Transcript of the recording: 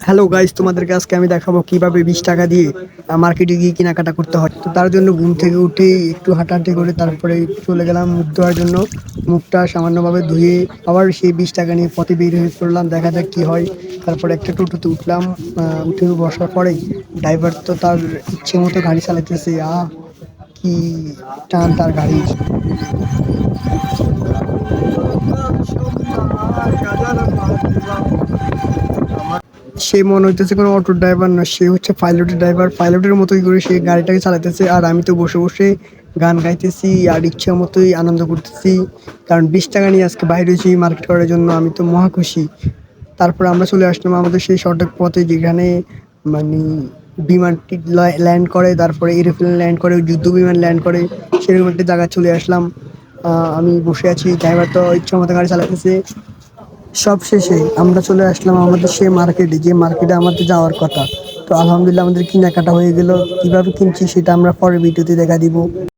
Hello guys, তোমাদেরকে আজকে আমি দেখাবো কিভাবে 20 টাকা দিয়ে মার্কেটে গিয়ে কেনাকাটা করতে হয়। তো তার জন্য ঘুম থেকে উঠেই একটু হাঁটাহাঁটি করে তারপরে চলে গেলাম মুখ ধোয়ার জন্য। মুখটা সামান্যভাবে ধুয়ে আবার সেই 20 টাকা নিয়ে পথে বের হয়ে পড়লাম, দেখা যাক কি হয়। তারপরে একটা টোটোতে উঠলাম। উঠে বসার পরেই ড্রাইভার তো তার ইচ্ছে মতো গাড়ি চালাইতেছে। কি টান তার গাড়ির! সে মনে হইতেছে কোনো অটো ড্রাইভার না, সে হচ্ছে পাইলটের ড্রাইভার। পাইলটের মতোই করে সে গাড়িটাকে চালাইতেছে, আর আমি তো বসে বসে গান গাইতেছি আর ইচ্ছা মতোই আনন্দ করতেছি। কারণ 20 টাকা নিয়ে আজকে বাইরে হয়েছি মার্কেট করার জন্য, আমি তো মহা খুশি। তারপর আমরা চলে আসলাম আমাদের সেই সড়ক পথে, যেখানে মানে বিমানটি ল্যান্ড করে, তারপরে এরোপ্লেন ল্যান্ড করে, যুদ্ধ বিমান ল্যান্ড করে, সেরকম একটা জায়গায় চলে আসলাম। আমি বসে আছি, ড্রাইভার তো ইচ্ছা মতো গাড়ি চালাতেছে। সব শেষে আমরা চলে আসলাম আমাদের সেই মার্কেটে, যে মার্কেটে আমাদের যাওয়ার কথা। তো আলহামদুলিল্লাহ আমাদের কেনাকাটা হয়ে গেল। কিভাবে কিনছি সেটা আমরা পরের ভিডিওতে দেখা দিব।